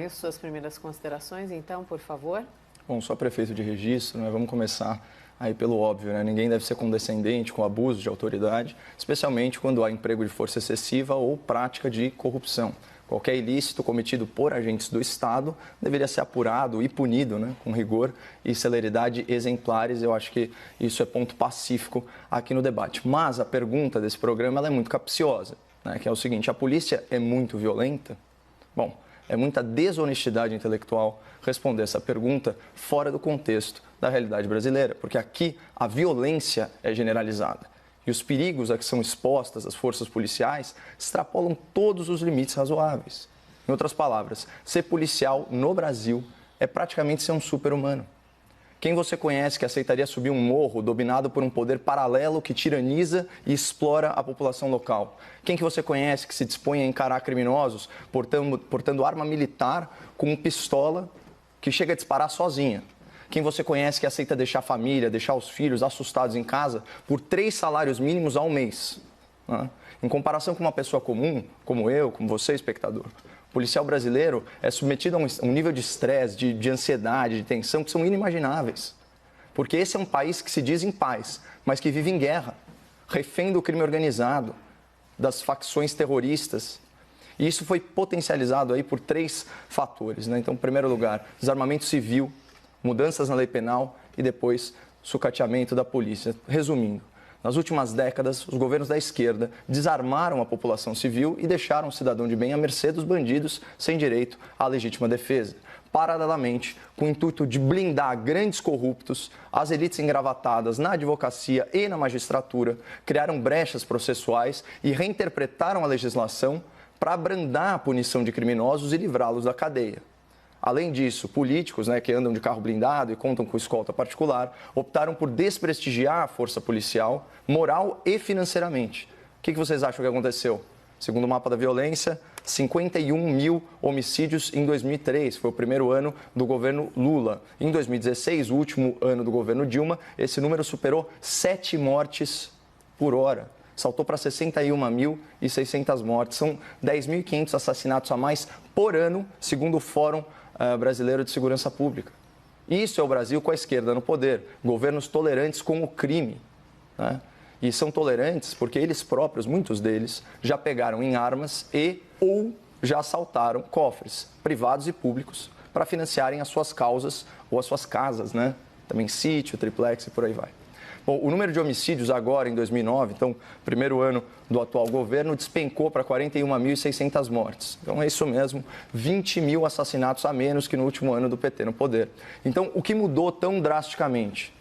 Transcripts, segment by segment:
Caio, suas primeiras considerações, então, por favor. Bom, sou prefeito de registro, né? Vamos começar aí pelo óbvio, né? Ninguém deve ser condescendente com abuso de autoridade, especialmente quando há emprego de força excessiva ou prática de corrupção. Qualquer ilícito cometido por agentes do Estado deveria ser apurado e punido, né, com rigor e celeridade exemplares. Eu acho que isso é ponto pacífico aqui no debate. Mas a pergunta desse programa ela é muito capciosa, né, que é o seguinte: a polícia é muito violenta? Bom, é muita desonestidade intelectual responder essa pergunta fora do contexto da realidade brasileira, porque aqui a violência é generalizada. E os perigos a que são expostas as forças policiais extrapolam todos os limites razoáveis. Em outras palavras, ser policial no Brasil é praticamente ser um super-humano. Quem você conhece que aceitaria subir um morro dominado por um poder paralelo que tiraniza e explora a população local? Quem que você conhece que se dispõe a encarar criminosos portando arma militar com pistola que chega a disparar sozinha? Quem você conhece que aceita deixar a família, deixar os filhos assustados em casa por 3 salários mínimos ao mês? Né? Em comparação com uma pessoa comum, como eu, como você, espectador, o policial brasileiro é submetido a um nível de estresse, de ansiedade, de tensão que são inimagináveis. Porque esse é um país que se diz em paz, mas que vive em guerra, refém do crime organizado, das facções terroristas. E isso foi potencializado aí por 3 fatores, né? Então, em primeiro lugar, desarmamento civil, mudanças na lei penal e depois sucateamento da polícia. Resumindo, nas últimas décadas, os governos da esquerda desarmaram a população civil e deixaram o cidadão de bem à mercê dos bandidos sem direito à legítima defesa. Paralelamente, com o intuito de blindar grandes corruptos, as elites engravatadas na advocacia e na magistratura criaram brechas processuais e reinterpretaram a legislação para abrandar a punição de criminosos e livrá-los da cadeia. Além disso, políticos, né, que andam de carro blindado e contam com escolta particular, optaram por desprestigiar a força policial, moral e financeiramente. O que vocês acham que aconteceu? Segundo o mapa da violência, 51 mil homicídios em 2003, foi o primeiro ano do governo Lula. Em 2016, o último ano do governo Dilma, esse número superou 7 mortes por hora. Saltou para 61.600 mortes. São 10.500 assassinatos a mais por ano, segundo o Fórum Brasileiro de Segurança Pública. Isso é o Brasil com a esquerda no poder. Governos tolerantes com o crime, né? E são tolerantes porque eles próprios, muitos deles, já pegaram em armas ou já assaltaram cofres privados e públicos para financiarem as suas causas ou as suas casas, né? Também sítio, triplex e por aí vai. Bom, o número de homicídios agora, em 2009, então, primeiro ano do atual governo, despencou para 41.600 mortes. Então, é isso mesmo, 20 mil assassinatos a menos que no último ano do PT no poder. Então, o que mudou tão drasticamente?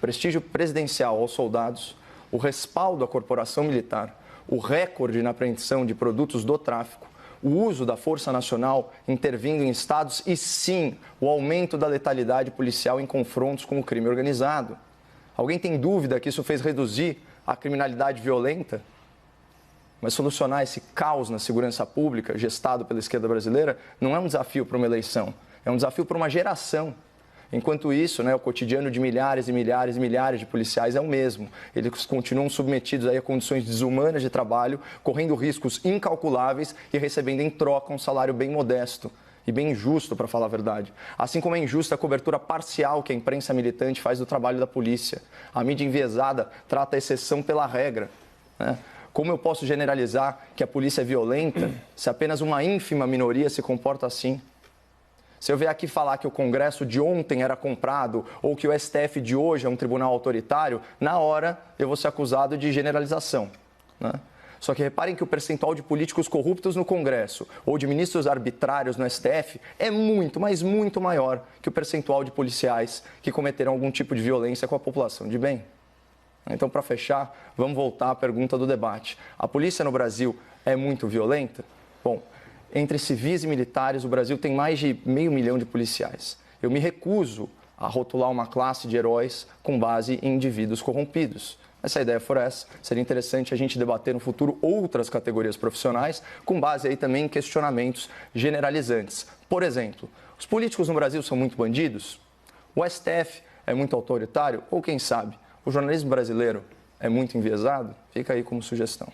Prestígio presidencial aos soldados, o respaldo à corporação militar, o recorde na apreensão de produtos do tráfico, o uso da Força Nacional intervindo em estados e, sim, o aumento da letalidade policial em confrontos com o crime organizado. Alguém tem dúvida que isso fez reduzir a criminalidade violenta? Mas solucionar esse caos na segurança pública, gestado pela esquerda brasileira, não é um desafio para uma eleição, é um desafio para uma geração. Enquanto isso, né, o cotidiano de milhares e milhares e milhares de policiais é o mesmo. Eles continuam submetidos aí a condições desumanas de trabalho, correndo riscos incalculáveis e recebendo em troca um salário bem modesto. E bem injusto, para falar a verdade. Assim como é injusta a cobertura parcial que a imprensa militante faz do trabalho da polícia. A mídia enviesada trata a exceção pela regra, né? Como eu posso generalizar que a polícia é violenta se apenas uma ínfima minoria se comporta assim? Se eu vier aqui falar que o Congresso de ontem era comprado ou que o STF de hoje é um tribunal autoritário, na hora eu vou ser acusado de generalização, né? Só que reparem que o percentual de políticos corruptos no Congresso ou de ministros arbitrários no STF é muito, mas muito maior que o percentual de policiais que cometeram algum tipo de violência com a população de bem. Então, para fechar, vamos voltar à pergunta do debate. A polícia no Brasil é muito violenta? Bom, entre civis e militares, o Brasil tem mais de 500 mil de policiais. Eu me recuso a rotular uma classe de heróis com base em indivíduos corrompidos. Se a ideia for essa, seria interessante a gente debater no futuro outras categorias profissionais, com base aí também em questionamentos generalizantes. Por exemplo, os políticos no Brasil são muito bandidos? O STF é muito autoritário? Ou quem sabe, o jornalismo brasileiro é muito enviesado? Fica aí como sugestão.